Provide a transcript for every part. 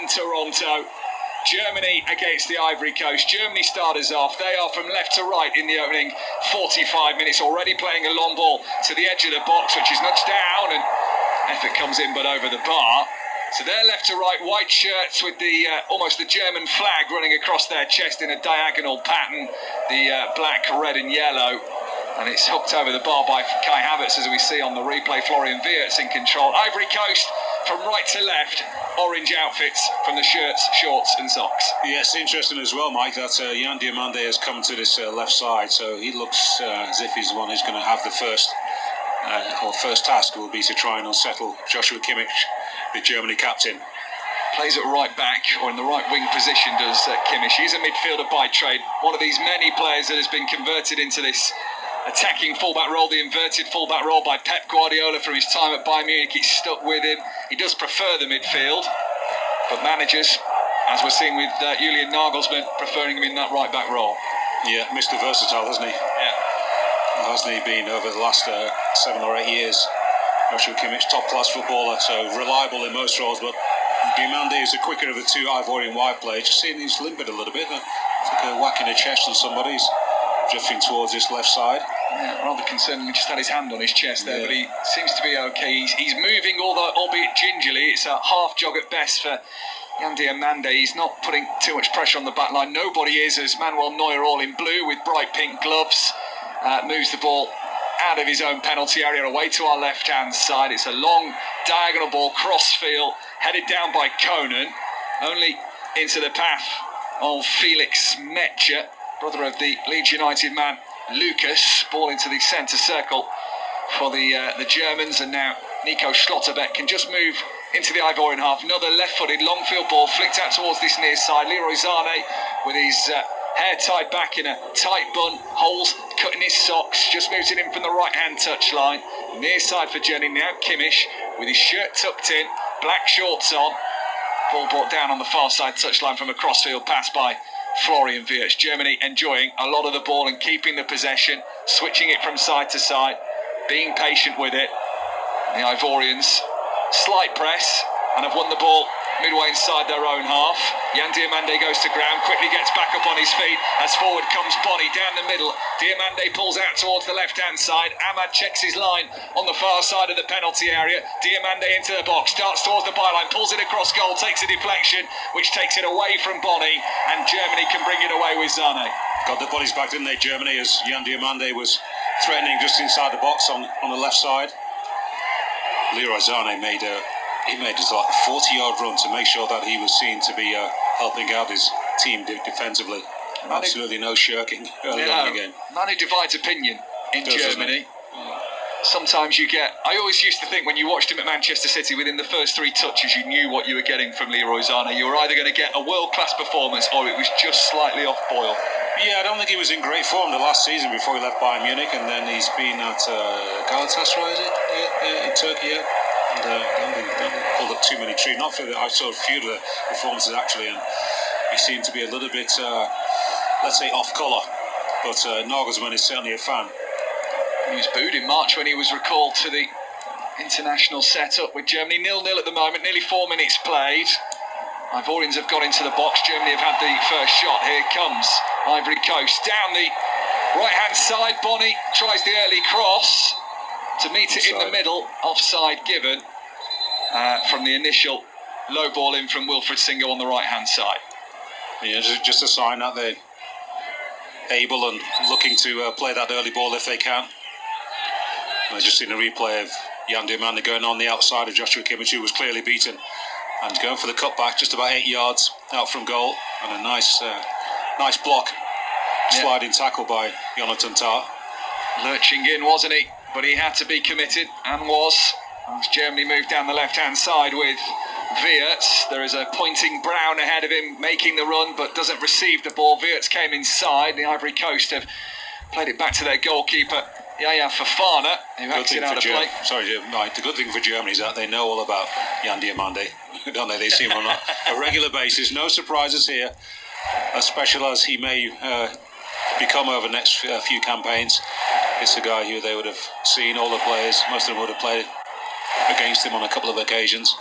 Toronto. Germany against the Ivory Coast. Germany starters off. They are from left to right in the opening 45 minutes, already playing a long ball to the edge of the box, which is nudged down, and effort comes in but over the bar. So they're left to right, white shirts with the almost the German flag running across their chest in a diagonal pattern, the black, red and yellow. And it's hooked over the bar by Kai Havertz, as we see on the replay. Florian Wirtz in control. Ivory Coast from right to left, orange outfits from the shirts, shorts and socks. Yes, interesting as well, Mike, that Yan Diomande has come to this left side, so he looks as if he's the one who's going to have the first task will be to try and unsettle Joshua Kimmich, the Germany captain. Plays at right back, or in the right wing position, does Kimmich. He's a midfielder by trade, one of these many players that has been converted into this attacking fullback role, the inverted fullback role by Pep Guardiola from his time at Bayern Munich. He's stuck with him. He does prefer the midfield, but managers, as we're seeing with Julian Nagelsmann, preferring him in that right back role. Yeah, Mr. Versatile, hasn't he? Yeah. Hasn't he been over the last 7 or 8 years? Joshua Kimmich, top-class footballer, so reliable in most roles, but Diomande is the quicker of the two Ivorian wide players. Just seeing he's limping a little bit. It's like a whack in the chest on somebody. He's drifting towards this left side. Yeah, rather concerned. He just had his hand on his chest there, but he seems to be okay. He's moving, although albeit gingerly. It's a half jog at best for Yan Diomande. He's not putting too much pressure on the back line. Nobody is, as Manuel Neuer, all in blue with bright pink gloves, moves the ball out of his own penalty area away to our left-hand side. It's a long diagonal ball, cross-field, headed down by Conan, only into the path of Felix Metscher, brother of the Leeds United man Lucas. Ball into the centre circle for the Germans, and now Nico Schlotterbeck can just move into the Ivorian half. Another left-footed long field ball flicked out towards this near side. Leroy Sané with his hair tied back in a tight bun, holes cut in his socks, just moves it in from the right-hand touchline. Near side for Jenny now. Kimmich with his shirt tucked in, black shorts on. Ball brought down on the far side touchline from a crossfield pass by Florian Wirtz. Germany enjoying a lot of the ball and keeping the possession, switching it from side to side, being patient with it. The Ivorians, slight press, and have won the ball midway inside their own half. Yan Diomande goes to ground, quickly gets back up on his feet as forward comes Bonny down the middle. Diomande pulls out towards the left-hand side. Ahmad checks his line on the far side of the penalty area. Diomande into the box, darts towards the byline, pulls it across goal, takes a deflection, which takes it away from Bonny, and Germany can bring it away with Sané. Got the bodies back, didn't they, Germany, as Yan Diomande was threatening just inside the box on the left side. Leroy Sané made a 40-yard run to make sure that he was seen to be helping out his team defensively. Absolutely no shirking early on again. Man who divides opinion in Germany. Sometimes you get... I always used to think when you watched him at Manchester City, within the first 3 touches you knew what you were getting from Leroy Sané. You were either going to get a world-class performance or it was just slightly off boil. Yeah, I don't think he was in great form the last season before he left Bayern Munich, and then he's been at Galatasaray, is it? Yeah, in Turkey, yeah. And I don't think pulled up too many trees. Not for I saw a few of the performances actually, and he seemed to be a little bit, let's say, off colour. But Nagelsmann is certainly a fan. He was booed in March when he was recalled to the international setup with Germany. 0-0 at the moment, nearly 4 minutes played. Ivorians have got into the box. Germany have had the first shot. Here comes Ivory Coast. Down the right-hand side, Bonny tries the early cross to meet it in the middle. Offside given from the initial low ball in from Wilfried Singo on the right-hand side. Yeah, just a sign that they're able and looking to play that early ball if they can. I've just seen a replay of Yan Diomande going on the outside of Joshua Kimmich, who was clearly beaten, and going for the cutback just about 8 yards out from goal, and a nice block, sliding tackle by Jonathan Tah. Lurching in, wasn't he? But he had to be committed, and was. As Germany moved down the left-hand side with Wirtz. There is a pointing Brown ahead of him, making the run, but doesn't receive the ball. Wirtz came inside. The Ivory Coast have played it back to their goalkeeper, Yaya Fofana, who acts it out of play. Sorry, Mike. The good thing for Germany is that they know all about Yan Diomande, don't they? They see him on a regular basis. No surprises here, as special as he may become over the next few campaigns. It's a guy who they would have seen, all the players, most of them would have played against him on a couple of occasions.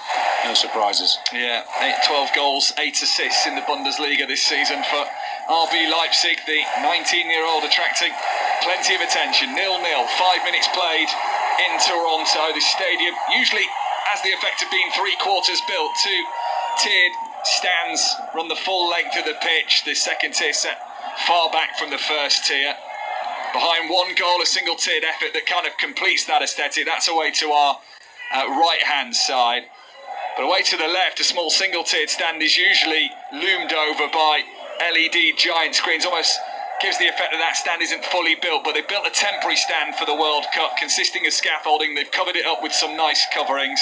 No surprises. Yeah, 12 goals, 8 assists in the Bundesliga this season for RB Leipzig. The 19-year-old attracting plenty of attention. 0-0, 5 minutes played in Toronto. The stadium usually has the effect of being three-quarters built. Two tiered stands run the full length of the pitch. The second tier set far back from the first tier. Behind one goal, a single-tiered effort that kind of completes that aesthetic. That's away to our right-hand side. But away to the left, a small single-tiered stand is usually loomed over by LED giant screens. Almost gives the effect that that stand isn't fully built, but they've built a temporary stand for the World Cup consisting of scaffolding. They've covered it up with some nice coverings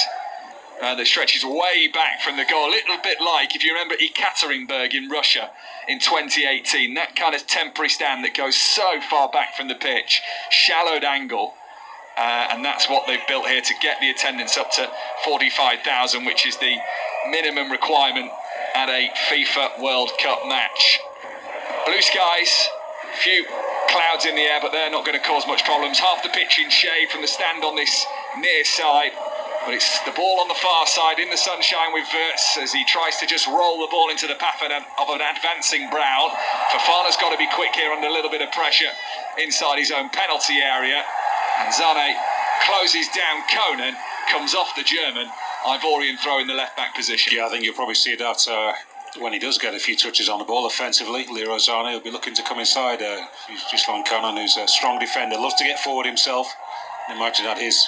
that stretches way back from the goal. A little bit like, if you remember, Ekaterinburg in Russia in 2018. That kind of temporary stand that goes so far back from the pitch. Shallowed angle. And that's what they've built here to get the attendance up to 45,000, which is the minimum requirement at a FIFA World Cup match. Blue skies, a few clouds in the air, but they're not going to cause much problems. Half the pitch in shade from the stand on this near side, but it's the ball on the far side in the sunshine with Wirtz as he tries to just roll the ball into the path of an advancing Brown. Fofana's got to be quick here under a little bit of pressure inside his own penalty area. And Zane closes down Conan, comes off the German. Ivorian throw in the left-back position. Yeah, I think you'll probably see that when he does get a few touches on the ball offensively. Leroy Zane will be looking to come inside. He's just like Conan, who's a strong defender, loves to get forward himself. Imagine that his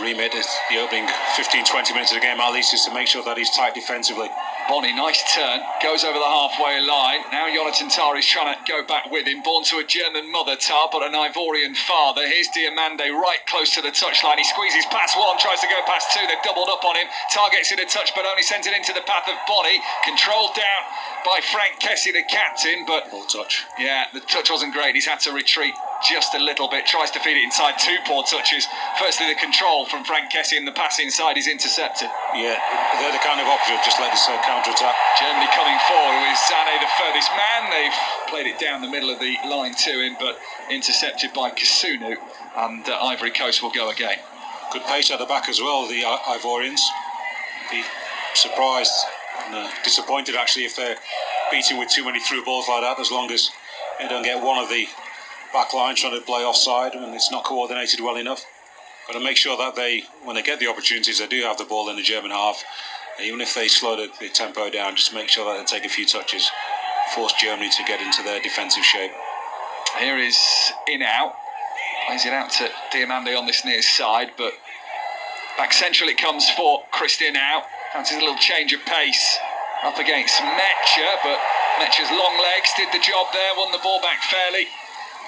remit is the opening 15-20 minutes of the game, at least, is to make sure that he's tight defensively. Bonnie, nice turn, goes over the halfway line. Now Jonathan Tah is trying to go back with him. Born to a German mother, Tah, but an Ivorian father. Here's Diomande right close to the touchline. He squeezes past one, tries to go past two. They've doubled up on him. Tah gets in a touch, but only sends it into the path of Bonnie. Controlled down by Frank Kessie, the captain, but... Ball touch. Yeah, the touch wasn't great. He's had to retreat just a little bit. Tries to feed it inside. Two poor touches. Firstly, the control from Frank Kessie, and the pass inside is intercepted. Yeah, they're the kind of opposite. Just let this counter-attack. Germany coming forward with Zane the furthest man. They've played it down the middle of the line to him, but intercepted by Kasunu, and Ivory Coast will go again. Good pace at the back as well, the Ivorians. Be surprised and disappointed actually if they're beating with too many through balls like that, as long as they don't get one of the back line trying to play offside and it's not coordinated well enough. Got to make sure that they, when they get the opportunities, they do have the ball in the German half. Even if they slow the tempo down, just make sure that they take a few touches, force Germany to get into their defensive shape. Here is in-out. Plays it out to Diomande on this near side, but back central it comes for Christian out. Fancies a little change of pace up against Mecha, but Mecha's long legs did the job there, won the ball back fairly.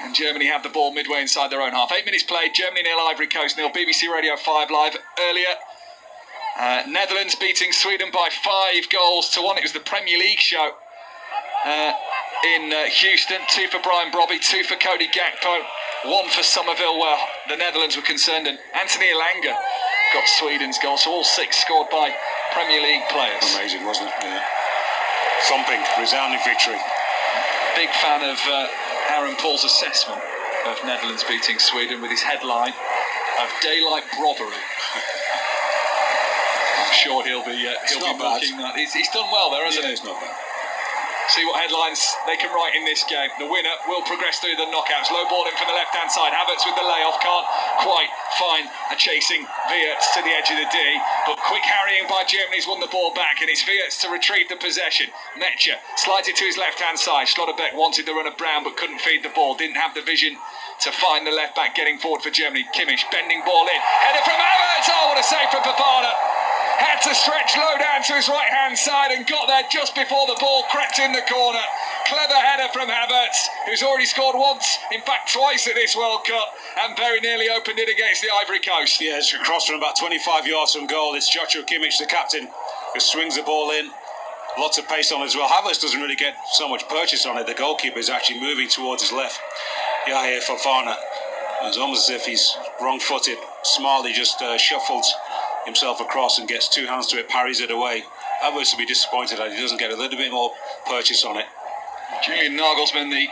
And Germany had the ball midway inside their own half. 8 minutes played, Germany 0, Ivory Coast 0. BBC Radio 5 live earlier. Netherlands beating Sweden by 5 goals to 1. It was the Premier League show in Houston. 2 for Brian Brobby, 2 for Cody Gakpo, 1 for Somerville where the Netherlands were concerned. And Anthony Elanga got Sweden's goal. So all 6 scored by Premier League players. Amazing, wasn't it? Yeah. Thumping, resounding victory. Big fan of Aaron Paul's assessment of Netherlands beating Sweden with his headline of daylight robbery. I'm sure he'll be mocking that. He's done well there, hasn't he? It's not bad. See what headlines they can write in this game. The winner will progress through the knockouts. Low ball in from the left-hand side. Havertz with the layoff. Can't quite find a chasing Wirtz to the edge of the D. But quick harrying by Germany's won the ball back. And it's Wirtz to retrieve the possession. Mecha slides it to his left-hand side. Schlotterbeck wanted the run of Brown but couldn't feed the ball. Didn't have the vision to find the left-back getting forward for Germany. Kimmich bending ball in. Header from Havertz. Oh, what a save from Fofana. Had to stretch low down to his right-hand side and got there just before the ball crept in the corner. Clever header from Havertz, who's already scored once, in fact twice at this World Cup, and very nearly opened it against the Ivory Coast. Yeah, it's across from about 25 yards from goal. It's Joshua Kimmich, the captain, who swings the ball in. Lots of pace on it as well. Havertz doesn't really get so much purchase on it. The goalkeeper is actually moving towards his left. Yahya Fofana. It's almost as if he's wrong-footed. Smartly just shuffles himself across and gets 2 hands to it, parries it away. Havertz will be disappointed that he doesn't get a little bit more purchase on it. Julian Nagelsmann, the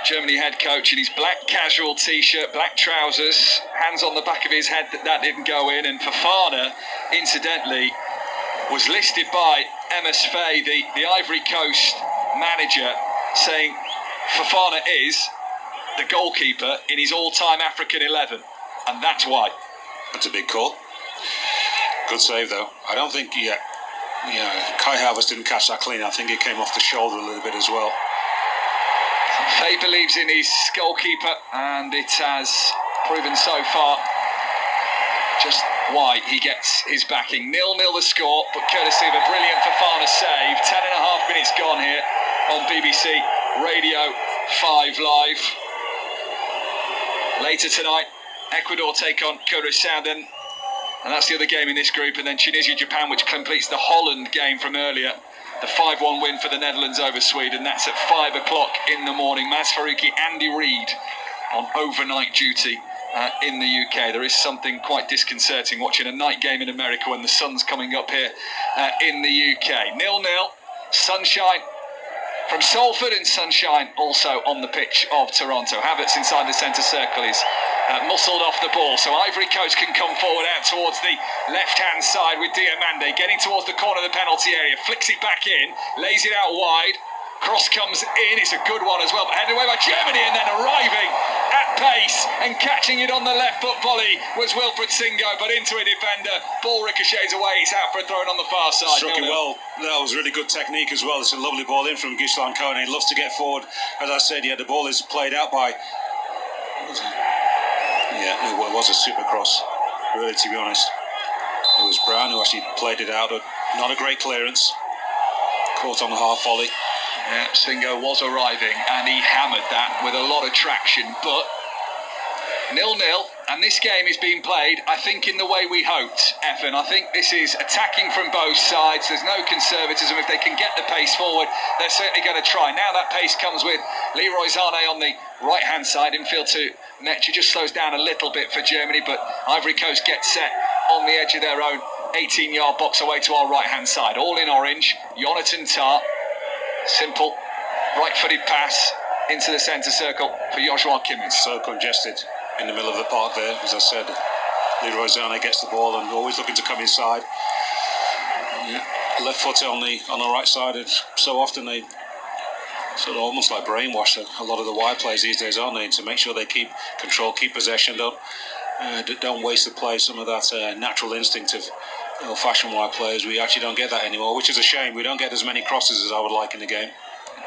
Germany head coach, in his black casual t-shirt, black trousers, hands on the back of his head, that didn't go in. And Fofana, incidentally, was listed by Ms. Faye, the Ivory Coast manager, saying Fofana is the goalkeeper in his all-time African 11, and that's why. That's a big call. Good save, though. I don't think, Kai Havertz didn't catch that clean. I think it came off the shoulder a little bit as well. Faye believes in his goalkeeper, and it has proven so far just why he gets his backing. 0-0 the score, but courtesy of a brilliant Fofana save. 10.5 minutes gone here on BBC Radio 5 Live. Later tonight, Ecuador take on Kyrgyzstan, and that's the other game in this group. And then Tunisia-Japan, which completes the Holland game from earlier. The 5-1 win for the Netherlands over Sweden. That's at 5 o'clock in the morning. Maz Faruqi, Andy Reid on overnight duty in the UK. There is something quite disconcerting watching a night game in America when the sun's coming up here in the UK. 0-0, sunshine from Salford, and sunshine also on the pitch of Toronto. Havertz inside the centre circle is muscled off the ball, so Ivory Coast can come forward out towards the left-hand side with Diomande getting towards the corner of the penalty area, flicks it back in, lays it out wide, cross comes in, it's a good one as well, but headed away by Germany, and then arriving at pace and catching it on the left foot volley was Wilfred Singo, but into a defender, ball ricochets away, it's out for a throw on the far side. Struck it well. That was really good technique as well. It's a lovely ball in from Gislan Kone. He loves to get forward. As I said, the ball is played out by... Yeah, it was a super cross, really, to be honest. It was Brown who actually played it out. Not a great clearance. Caught on the half volley. Yeah, Singo was arriving and he hammered that with a lot of traction, but 0-0, and this game is being played, I think, in the way we hoped, Effen. I think this is attacking from both sides. There's no conservatism. If they can get the pace forward, they're certainly going to try. Now that pace comes with Leroy Sané on the right-hand side, infield to Mecha, just slows down a little bit for Germany, but Ivory Coast gets set on the edge of their own 18-yard box away to our right-hand side. All in orange, Jonathan Tah. Simple, right-footed pass into the centre circle for Joshua Kimmich. So congested in the middle of the park there. As I said, Leroy Sané gets the ball and always looking to come inside. Left foot on the right side. It's so often they sort of almost like brainwash a lot of the wide players these days, aren't they? To make sure they keep control, keep possession, don't waste the play. Some of that natural instinct of old-fashioned wide players, we actually don't get that anymore, which is a shame. We don't get as many crosses as I would like in the game.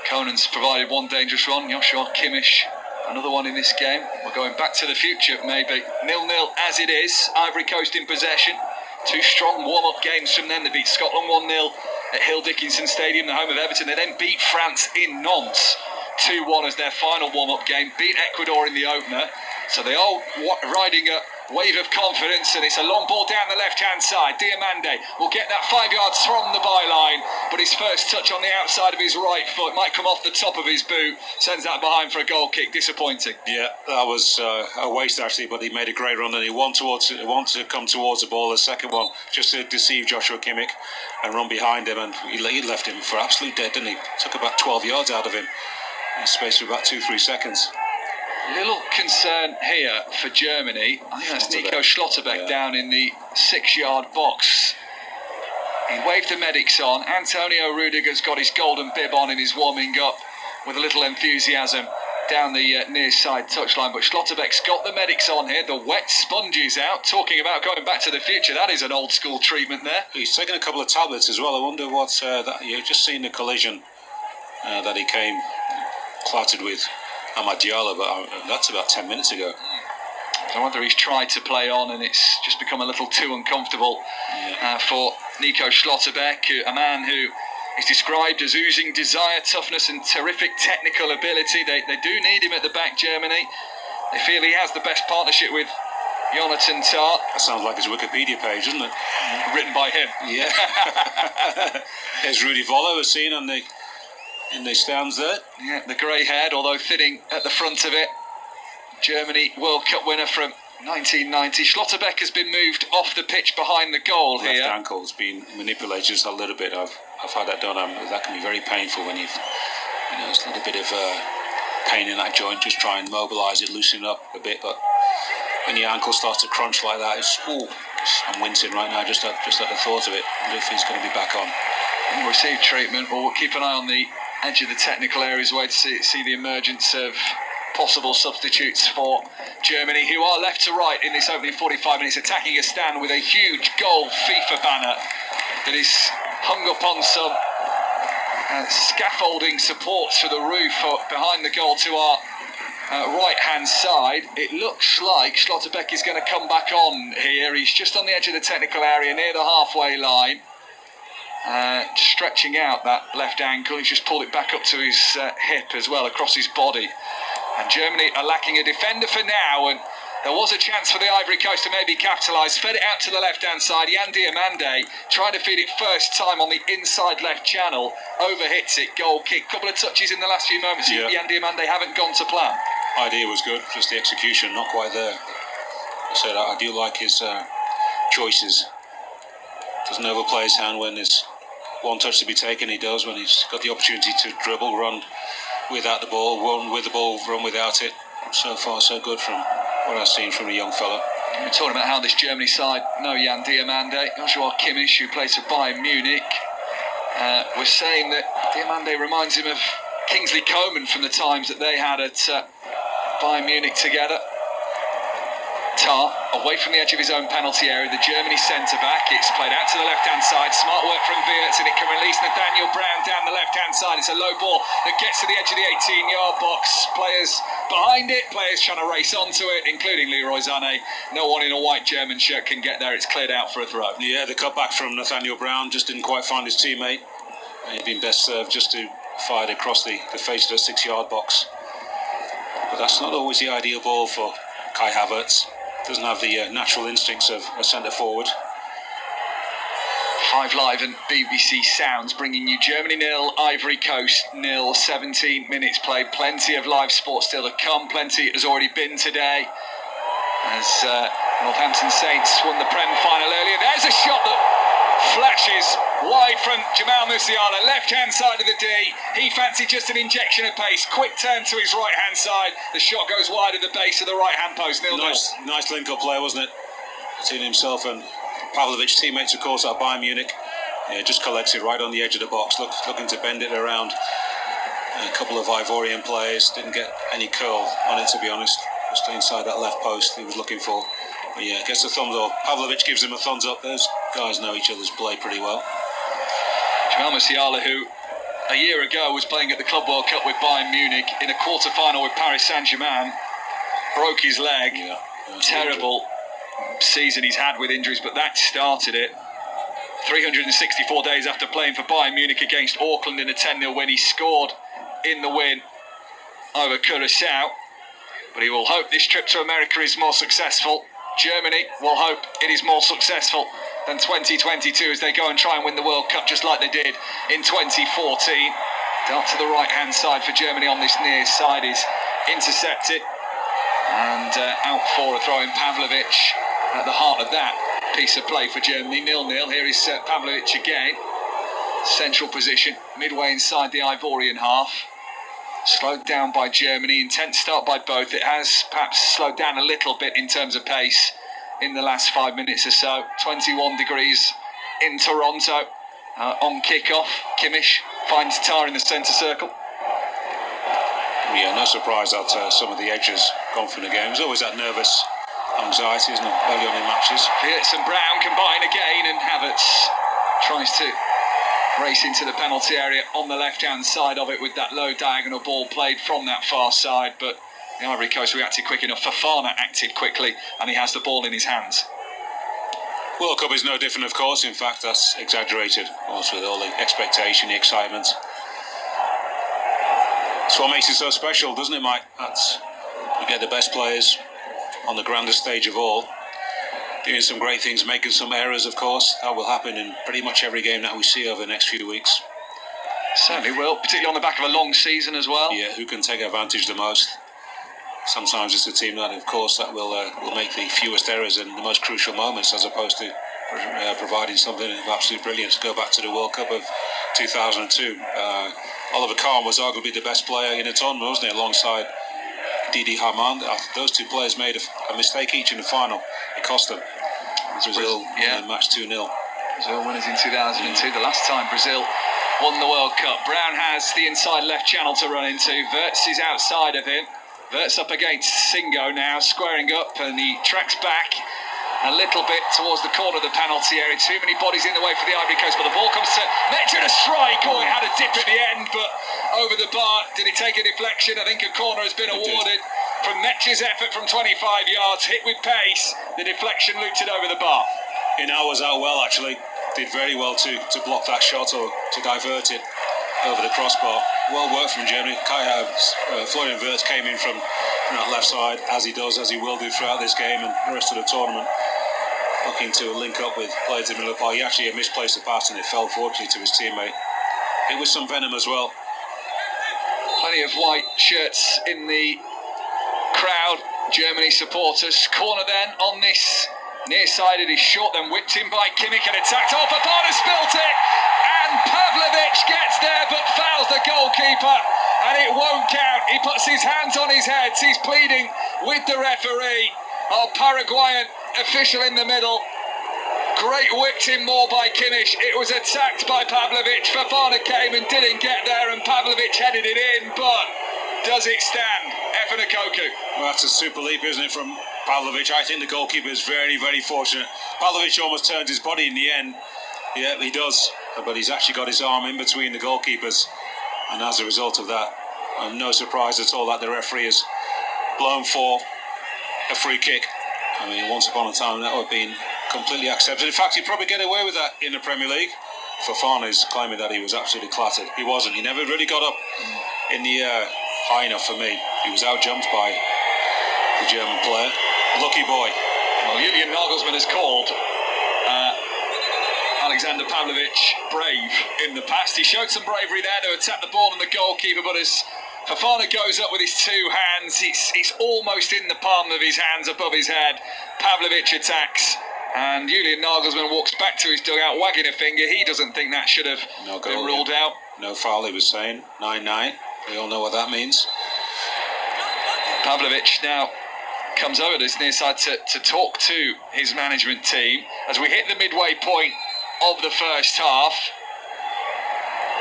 Conan's provided one dangerous one. Joshua Kimmich, another one in this game. We're going back to the future, maybe. 0-0 as it is. Ivory Coast in possession. Two strong warm-up games from them. They beat Scotland 1-0 at Hill Dickinson Stadium, the home of Everton. They then beat France in Nantes 2-1 as their final warm-up game. Beat Ecuador in the opener. So they are riding a wave of confidence, and it's a long ball down the left-hand side. Diomande will get that 5 yards from the byline, but his first touch on the outside of his right foot might come off the top of his boot. Sends that behind for a goal kick. Disappointing. Yeah, that was a waste actually, but he made a great run and he wanted to come towards the ball. The second one just to deceive Joshua Kimmich and run behind him, and he left him for absolute dead, didn't he? Took about 12 yards out of him in a space of about 2-3 seconds. Little concern here for Germany. I think that's Nico Schlotterbeck down in the 6-yard box. He waved the medics on. Antonio Rudiger's got his golden bib on and is warming up with a little enthusiasm down the near side touchline. But Schlotterbeck's got the medics on here. The wet sponges out. Talking about going back to the future. That is an old school treatment there. He's taken a couple of tablets as well. I wonder what you've just seen the collision that he came clattered with Amad Diallo, but that's about 10 minutes ago. I wonder he's tried to play on and it's just become a little too uncomfortable for Nico Schlotterbeck, a man who is described as oozing desire, toughness and terrific technical ability. They do need him at the back, Germany. They feel he has the best partnership with Jonathan Tah. That sounds like his Wikipedia page, doesn't it? Written by him. Yeah. There's Rudy Volo, as seen in the stands there. Yeah, the grey-haired, although thinning at the front of it. Germany World Cup winner from 1990. Schlotterbeck has been moved off the pitch behind the goal left here. Left ankle's been manipulated just a little bit. I've had that done. That can be very painful when there's a little bit of pain in that joint. Just try and mobilise it, loosen it up a bit. But when your ankle starts to crunch like that, it I'm wincing right now just at the thought of it. I wonder if he's going to be back on. He'll receive treatment. We'll keep an eye on the edge of the technical areas way to see the emergence of possible substitutes for Germany, who are left to right in this opening 45 minutes, attacking a stand with a huge goal FIFA banner that is hung up on some scaffolding supports for the roof behind the goal to our right hand side. It looks like Schlotterbeck is going to come back on here. He's just on the edge of the technical area near the halfway line, stretching out that left ankle. He's just pulled it back up to his hip as well, across his body. And Germany are lacking a defender for now, and there was a chance for the Ivory Coast to maybe capitalise. Fed it out to the left-hand side. Yan Diomande tried to feed it first time on the inside left channel. Overhits it, goal kick. Couple of touches in the last few moments. Yeah. Yan Diomande haven't gone to plan. Idea was good, just the execution not quite there. I said I do like his choices. Doesn't overplay his hand when there's one touch to be taken. He does when he's got the opportunity to dribble, run without the ball, run with the ball, run without it. So far, so good from what I've seen from a young fella. We're talking about how this Germany side know Yan Diomande. Joshua Kimmich, who plays for Bayern Munich. We're saying that Diomande reminds him of Kingsley Coman from the times that they had at Bayern Munich together. Tar, away from the edge of his own penalty area, the Germany centre-back. It's played out to the left-hand side. Smart work from Wirtz, and it can release Nathaniel Brown down the left-hand side. It's a low ball that gets to the edge of the 18-yard box. Players behind it, players trying to race onto it, including Leroy Sané. No one in a white German shirt can get there. It's cleared out for a throw. Yeah, the cutback from Nathaniel Brown just didn't quite find his teammate. He'd been best served just to fire it across the face of the 6-yard box. But that's not always the ideal ball for Kai Havertz. Doesn't have the natural instincts of a centre-forward. 5 Live and BBC Sounds bringing you Germany 0, Ivory Coast 0, 17 minutes played. Plenty of live sport still to come. Plenty has already been today, as Northampton Saints won the Prem final earlier. There's a shot that flashes wide from Jamal Musiala, left-hand side of the D. He fancied just an injection of pace. Quick turn to his right-hand side. The shot goes wide at the base of the right-hand post. 0-0. Nice link-up play, wasn't it? Between himself and Pavlovic's teammates, of course, at Bayern Munich. Yeah, just collects it right on the edge of the box, looking to bend it around. A couple of Ivorian players didn't get any curl on it, to be honest. Just inside that left post he was looking for. But yeah, gets the thumbs up. Pavlovic gives him a thumbs up. Those guys know each other's play pretty well. Jamal Musiala, who a year ago was playing at the Club World Cup with Bayern Munich in a quarter-final with Paris Saint-Germain, broke his leg. Yeah, terrible season he's had with injuries, but that started it. 364 days after playing for Bayern Munich against Auckland in a 10-0 win, he scored in the win over Curaçao. But he will hope this trip to America is more successful. Germany will hope it is more successful than 2022 as they go and try and win the World Cup just like they did in 2014. Dart to the right-hand side for Germany on this near side is intercepted. And out for a throw in. Pavlovic at the heart of that piece of play for Germany. 0-0. Here is Pavlovic again. Central position, midway inside the Ivorian half. Slowed down by Germany. Intense start by both. It has perhaps slowed down a little bit in terms of pace in the last 5 minutes or so. 21 degrees in Toronto. On kick-off, Kimmich finds Tar in the centre circle. Yeah, no surprise that some of the edges gone from the game. There's always that nervous anxiety, isn't it, early on in matches. Wirtz and Brown combine again, and Havertz tries to race into the penalty area on the left-hand side of it with that low diagonal ball played from that far side, but the Ivory Coast reacted quick enough. Fofana acted quickly, and he has the ball in his hands. World Cup is no different, of course. In fact, that's exaggerated, also with all the expectation, the excitement. That's what makes it so special, doesn't it, Mike? You get the best players on the grandest stage of all, doing some great things, making some errors, of course. That will happen in pretty much every game that we see over the next few weeks. Certainly will, particularly on the back of a long season as well. Yeah, who can take advantage the most? Sometimes it's the team that, of course, that will make the fewest errors in the most crucial moments, as opposed to providing something of absolute brilliance. Go back to the World Cup of 2002. Oliver Kahn was arguably the best player in the tournament, wasn't he, alongside Didi Hamann. Those two players made a mistake each in the final. It cost them. Brazil yeah. match 2-0. Brazil winners in 2002, the last time Brazil won the World Cup. Brown has the inside left channel to run into. Wirtz is outside of him. Wirtz up against Singo now, squaring up, and he tracks back a little bit towards the corner of the penalty area. Too many bodies in the way for the Ivory Coast, but the ball comes to Metch and a strike. Oh, it had a dip at the end, but over the bar. Did he take a deflection? I think a corner has been awarded from Metch's effort from 25 yards, hit with pace. The deflection looped it over the bar. Inal was out well, actually. Did very well to block that shot or to divert it over the crossbar. Well worked from Germany. Florian Wirtz came in from that left side, as he does, as he will do throughout this game and the rest of the tournament, looking to link up with players in the middle of the park. He actually misplaced the pass and it fell fortunately to his teammate. It was some venom as well. Plenty of white shirts in the crowd, Germany supporters. Corner then on this near side. It is short, then whipped in by Kimmich and attacked. Oh, Fofana spilt it, and Pavlovic gets there but fouls the goalkeeper, and it won't count. He puts his hands on his head. He's pleading with the referee. Our Paraguayan official in the middle. Great whipped in more by Kimmich. It was attacked by Pavlovic. Fofana came and didn't get there, and Pavlovic headed it in, but does it stand? Koku. Well, that's a super leap, isn't it, from Pavlovic? I think the goalkeeper is very, very fortunate. Pavlovic almost turns his body in the end. Yeah, he does. But he's actually got his arm in between the goalkeepers. And as a result of that, I'm no surprise at all that the referee has blown for a free kick. I mean, once upon a time that would have been completely accepted. In fact, he'd probably get away with that in the Premier League. Fofana is claiming that he was absolutely clattered. He wasn't. He never really got up in the air high enough for me. He was out-jumped by the German player. Lucky boy. Well, Julian Nagelsmann has called Alexander Pavlovic brave in the past. He showed some bravery there to attack the ball and the goalkeeper, but as Fofana goes up with his two hands, it's almost in the palm of his hands above his head. Pavlovic attacks, and Julian Nagelsmann walks back to his dugout wagging a finger. He doesn't think that should have been ruled out. No foul, he was saying. 9-9. We all know what that means. Pavlovic now comes over to this near side to talk to his management team as we hit the midway point of the first half.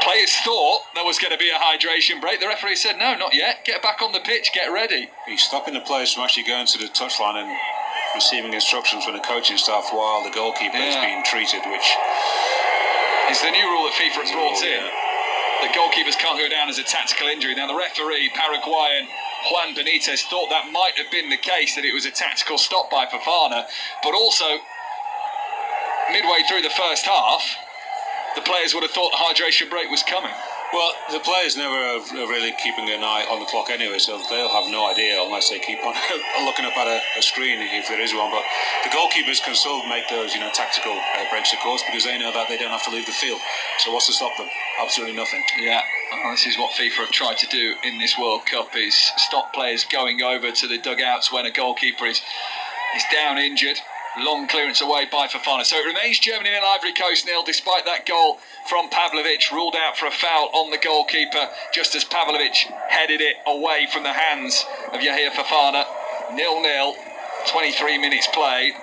Players thought there was going to be a hydration break. The referee said, no, not yet. Get back on the pitch, get ready. He's stopping the players from actually going to the touchline and receiving instructions from the coaching staff while the goalkeeper is being treated, which is the new rule that FIFA has brought in. That goalkeepers can't go down as a tactical injury. Now the referee, Paraguayan Juan Benitez, thought that might have been the case, that it was a tactical stop by Fofana, but also midway through the first half, the players would have thought the hydration break was coming. Well, the players never are really keeping an eye on the clock anyway, so they'll have no idea unless they keep on looking up at a screen if there is one. But the goalkeepers can still make those, tactical breaks, of course, because they know that they don't have to leave the field. So what's to stop them? Absolutely nothing. Yeah, this is what FIFA have tried to do in this World Cup, is stop players going over to the dugouts when a goalkeeper is down injured. Long clearance away by Fofana. So it remains Germany nil, Ivory Coast nil, despite that goal from Pavlovic, ruled out for a foul on the goalkeeper, just as Pavlovic headed it away from the hands of Yahia Fofana. 0-0, 23 minutes played.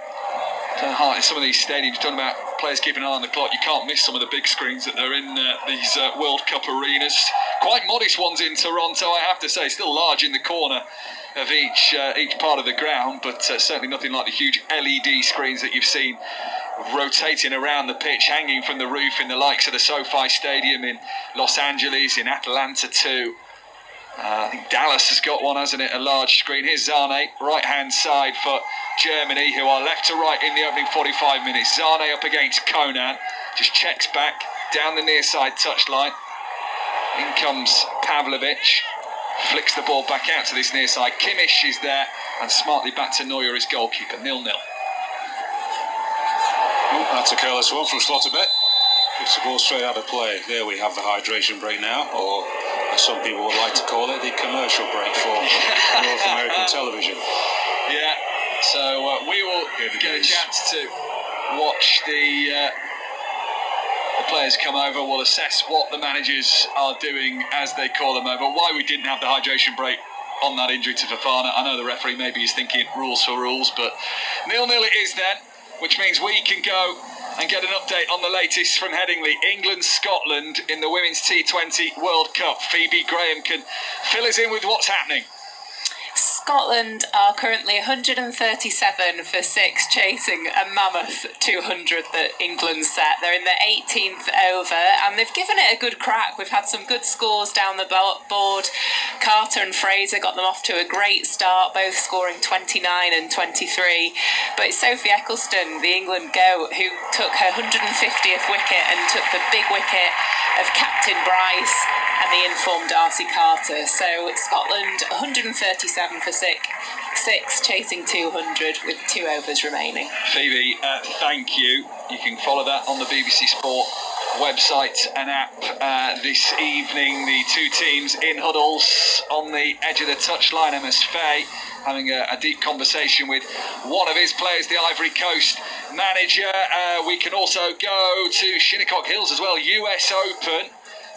In some of these stadiums, talking about players keeping an eye on the clock, you can't miss some of the big screens that are in these World Cup arenas. Quite modest ones in Toronto, I have to say, still large in the corner of each part of the ground, but certainly nothing like the huge LED screens that you've seen rotating around the pitch, hanging from the roof in the likes of the SoFi Stadium in Los Angeles, in Atlanta too. I think Dallas has got one, hasn't it? A large screen. Here's Zane, right-hand side for Germany, who are left to right in the opening 45 minutes. Zane up against Conan, just checks back down the near side touchline. In comes Pavlovic, flicks the ball back out to this near side. Kimmich is there, and smartly back to Neuer, his goalkeeper. 0-0. That's a careless one from Slotterbet. It's the ball straight out of play. There we have the hydration break now, or as some people would like to call it, the commercial break for North American television. Yeah, so we will get a chance to watch the players come over. We'll assess what the managers are doing as they call them over. Why we didn't have the hydration break on that injury to Fofana. I know the referee maybe is thinking rules for rules, but 0-0 it is then. which means we can go and get an update on the latest from Headingley. England-Scotland in the Women's T20 World Cup. Phoebe Graham can fill us in with what's happening. Scotland are currently 137 for 6, chasing a mammoth 200 that England set. They're in their 18th over, and they've given it a good crack. We've had some good scores down the board. Carter and Fraser got them off to a great start, both scoring 29 and 23. But it's Sophie Eccleston, the England goat, who took her 150th wicket and took the big wicket of Captain Bryce and the informed Darcy Carter. So Scotland 137 for 6, chasing 200 with 2 overs remaining. Phoebe, thank you. You can follow that on the BBC Sport website and app this evening. The two teams in huddles on the edge of the touchline. Emma's Faye having a deep conversation with one of his players, the Ivory Coast manager. We can also go to Shinnecock Hills as well. US Open,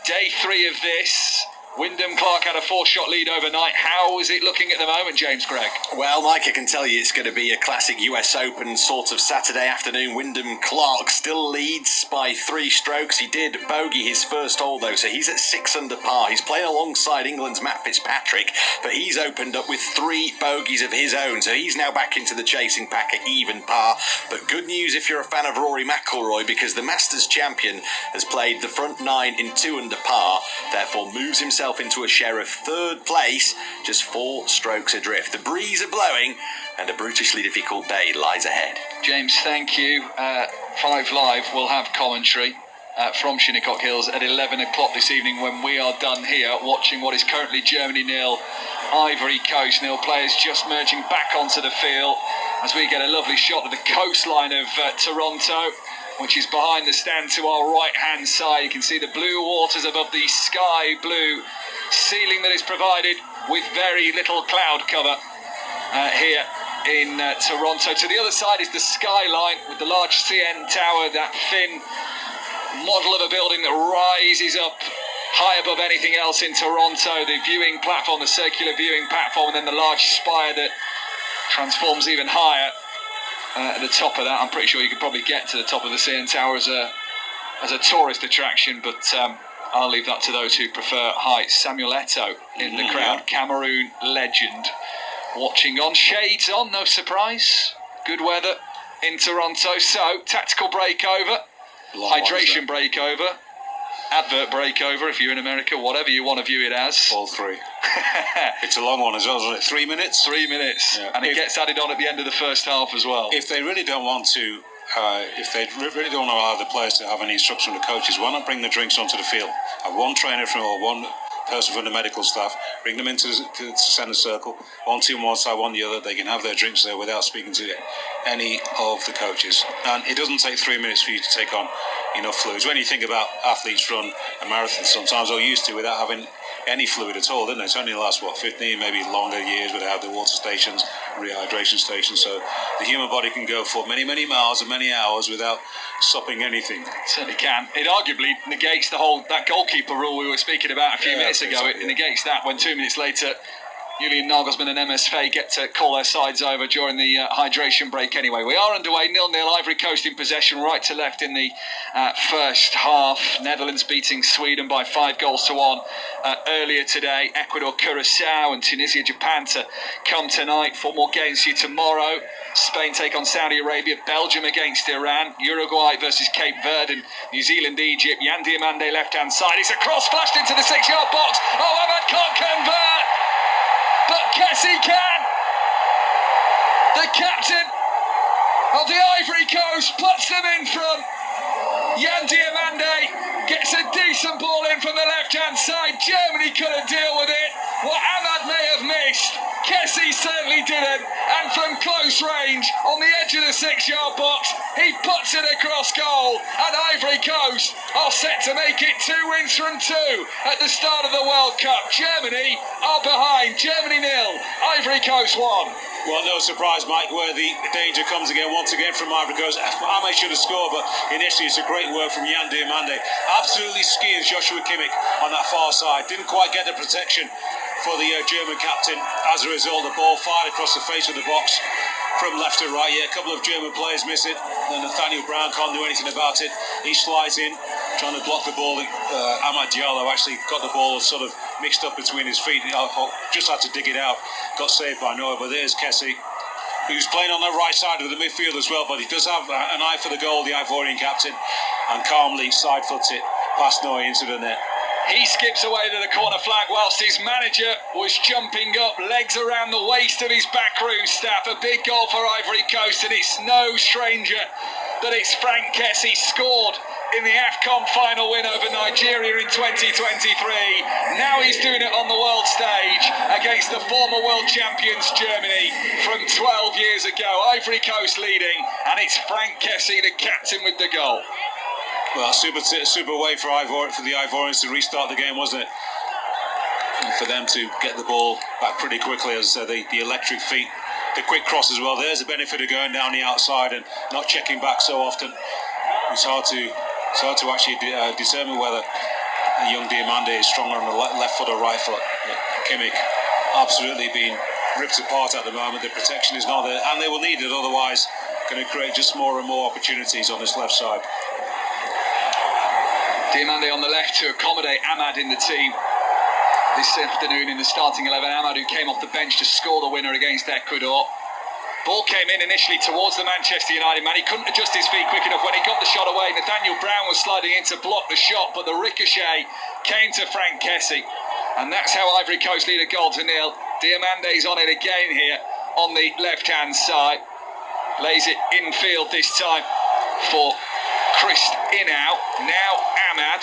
day 3 of this. Wyndham Clark had a 4-shot lead overnight. How is it looking at the moment, James Gregg? Well, Mike, I can tell you it's going to be a classic US Open sort of Saturday afternoon. Wyndham Clark still leads by 3 strokes. He did bogey his first hole, though, so he's at 6 under par. He's playing alongside England's Matt Fitzpatrick, but he's opened up with 3 bogeys of his own, so he's now back into the chasing pack at even par. But good news if you're a fan of Rory McIlroy, because the Masters champion has played the front 9 in 2 under par, therefore moves himself into a share of 3rd place, just 4 strokes adrift. The breeze are blowing and a brutishly difficult day lies ahead. James, thank you. 5 Live will have commentary from Shinnecock Hills at 11 o'clock this evening when we are done here watching what is currently Germany 0, Ivory Coast 0. Players just merging back onto the field as we get a lovely shot of the coastline of Toronto, which is behind the stand to our right-hand side. You can see the blue waters above the sky blue ceiling that is provided with very little cloud cover here in Toronto. To the other side is the skyline with the large CN Tower, that thin model of a building that rises up high above anything else in Toronto. The viewing platform, the circular viewing platform, and then the large spire that transforms even higher. At the top of that, I'm pretty sure you could probably get to the top of the CN Tower as a tourist attraction, but I'll leave that to those who prefer heights. Samuel Eto'o in the crowd, Cameroon legend, watching on. Shades on, no surprise. Good weather in Toronto. So, tactical break over, hydration break over, advert break over if you're in America, whatever you want to view it as. All 3. It's a long one as well, isn't it? 3 minutes? 3 minutes. Yeah. And it gets added on at the end of the first half as well. If they really don't want to, really don't allow the players to have any instruction from the coaches, why not bring the drinks onto the field? Have one trainer from or one person from the medical staff, bring them into the centre circle, one team one side, one the other. They can have their drinks there without speaking to any of the coaches. And it doesn't take 3 minutes for you to take on enough fluids. When you think about athletes run a marathon sometimes, or used to, without having any fluid at all, didn't it? It's only the last, 15, maybe longer years where they have the water stations, rehydration stations. So the human body can go for many, many miles and many hours without supping anything. Certainly can. It arguably negates that goalkeeper rule we were speaking about a few minutes ago. It negates that when 2 minutes later Julian Nagelsmann and MS Faye get to call their sides over during the hydration break anyway. We are underway, 0-0, Ivory Coast in possession, right to left in the first half. Netherlands beating Sweden by 5-1 earlier today. Ecuador, Curacao and Tunisia, Japan to come tonight. 4 more games for you tomorrow. Spain take on Saudi Arabia, Belgium against Iran, Uruguay versus Cape Verde, and New Zealand, Egypt. Yan Diomande left-hand side. It's a cross flashed into the 6-yard box. Oh, Ahmad can't convert, but Kessie can. The captain of the Ivory Coast puts them in front. Yan Diomande gets a decent ball in from the left-hand side. Germany couldn't deal with it. What Ahmad may have missed, Kessie certainly didn't. And from close range, on the edge of the 6-yard box, he puts it across goal. And Ivory Coast are set to make it 2 wins from 2 at the start of the World Cup. Germany are behind. Germany 0, Ivory Coast 1. Well, no surprise, Mike, where the danger comes again, once again from Ivory Coast. Ahmed should have scored, but initially it's a great work from Yan Diomande. Absolutely skins Joshua Kimmich on that far side. Didn't quite get the protection for the German captain. As a result, the ball fired across the face of the box. from left to right. Yeah, a couple of German players miss it. And Nathaniel Brown can't do anything about it. He slides in, trying to block the ball. Amad Diallo actually got the ball sort of mixed up between his feet. Just had to dig it out. Got saved by Noah. But there's Kessie, who's playing on the right side of the midfield as well. But he does have an eye for the goal, the Ivorian captain, and calmly side foots it past Noah into the net. He skips away to the corner flag whilst his manager was jumping up, legs around the waist of his backroom staff. A big goal for Ivory Coast, and it's no stranger that it's Frank Kessie scored in the AFCON final win over Nigeria in 2023. Now he's doing it on the world stage against the former world champions Germany from 12 years ago. Ivory Coast leading, and it's Frank Kessie, the captain, with the goal. Well, super way for the Ivorians to restart the game, wasn't it? And for them to get the ball back pretty quickly, as I said, the electric feet, the quick cross as well. There's a benefit of going down the outside and not checking back so often. It's hard to actually determine whether a young Diamande is stronger on the left foot or right foot. Kimmich absolutely being ripped apart at the moment. The protection is not there, and they will need it, otherwise going to create just more and more opportunities on this left side. Diamande on the left to accommodate Amad in the team this afternoon in the starting 11. Amad, who came off the bench to score the winner against Ecuador. Ball came in initially towards the Manchester United man. He couldn't adjust his feet quick enough. When he got the shot away, Nathaniel Brown was sliding in to block the shot, but the ricochet came to Frank Kessie. And that's how Ivory Coast lead a goal to nil. Diamande's on it again here on the left-hand side. Lays it infield this time for Chris Inau. Now Amad.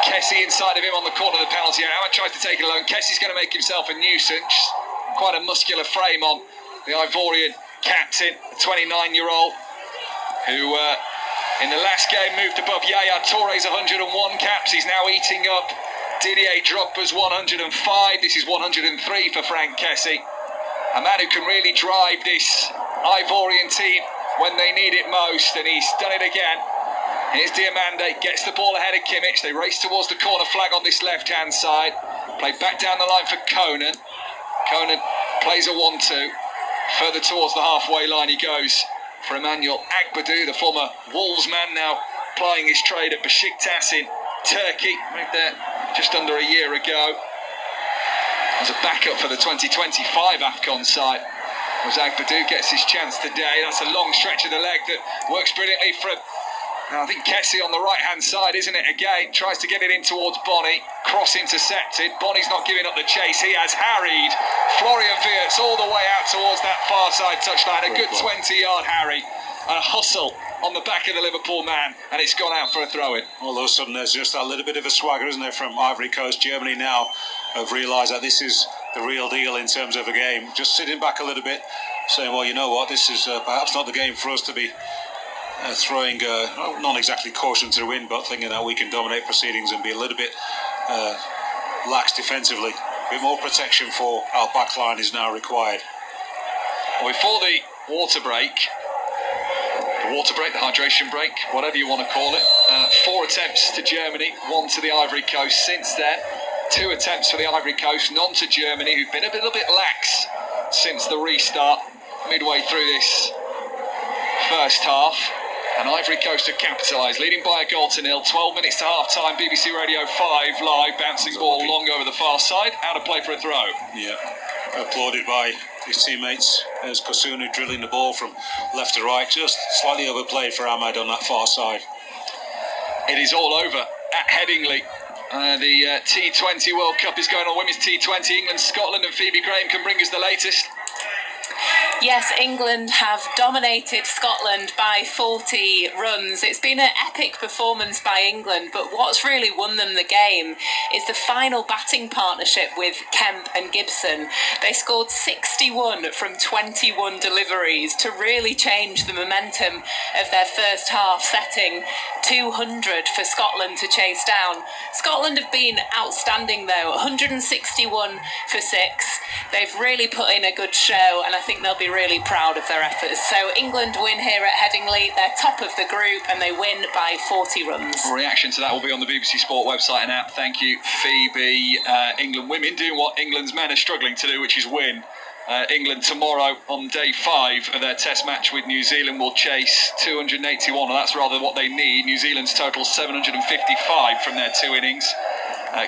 Kessie inside of him on the corner of the penalty area. Amad tries to take it alone. Kessie's going to make himself a nuisance. Quite a muscular frame on the Ivorian captain, a 29-year-old, who in the last game moved above Yaya Touré's 101 caps. He's now eating up Didier Drogba's 105. This is 103 for Frank Kessie. A man who can really drive this Ivorian team when they need it most, and he's done it again. Here's Diamande, gets the ball ahead of Kimmich. They race towards the corner flag on this left-hand side. Play back down the line for Conan. Conan plays a 1-2. Further towards the halfway line he goes for Emmanuel Agbadou, the former Wolves man, now plying his trade at Besiktas in Turkey. Moved there just under a year ago. As a backup for the 2025 AFCON side. As Agbadou gets his chance today. That's a long stretch of the leg that works brilliantly for I think Kessie on the right-hand side, isn't it? Again, tries to get it in towards Bonny. Cross intercepted. Bonny's not giving up the chase. He has harried Florian Wirtz all the way out towards that far side touchline. A good 20-yard harry. A hustle on the back of the Liverpool man, and it's gone out for a throw-in. All of a sudden, there's just that little bit of a swagger, isn't there, from Ivory Coast. Germany now have realised that this is the real deal in terms of a game. Just sitting back a little bit, saying, well, you know what, this is perhaps not the game for us to be throwing not exactly caution to the wind, but thinking that we can dominate proceedings and be a little bit lax defensively. A bit more protection for our back line is now required. Well, before the water break, the hydration break, whatever you want to call it, 4 attempts to Germany, 1 to the Ivory Coast. Since then, 2 attempts for the Ivory Coast, none to Germany, who've been a little bit lax since the restart midway through this first half. And Ivory Coast have capitalised, leading by a goal to nil. 12 minutes to half-time, BBC Radio 5 live, bouncing ball long over the far side, out of play for a throw. Yeah, applauded by his teammates. There's Kosunu drilling the ball from left to right, just slightly overplayed for Amad on that far side. It is all over at Headingley. The T20 World Cup is going on, Women's T20. England, Scotland and Phoebe Graham can bring us the latest. Yes, England have dominated Scotland by 40 runs. It's been an epic performance by England, but what's really won them the game is the final batting partnership with Kemp and Gibson. They scored 61 from 21 deliveries to really change the momentum of their first half, setting 200 for Scotland to chase down. Scotland have been outstanding though, 161 for 6. They've really put in a good show, and I think they'll be really proud of their efforts. So England win here at Headingley. They're top of the group and they win by 40 runs. Reaction to that will be on the BBC Sport website and app. Thank you, Phoebe. England women doing what England's men are struggling to do, which is win. England tomorrow on day 5 of their test match with New Zealand will chase 281, and that's rather what they need. New Zealand's total 755 from their 2 innings.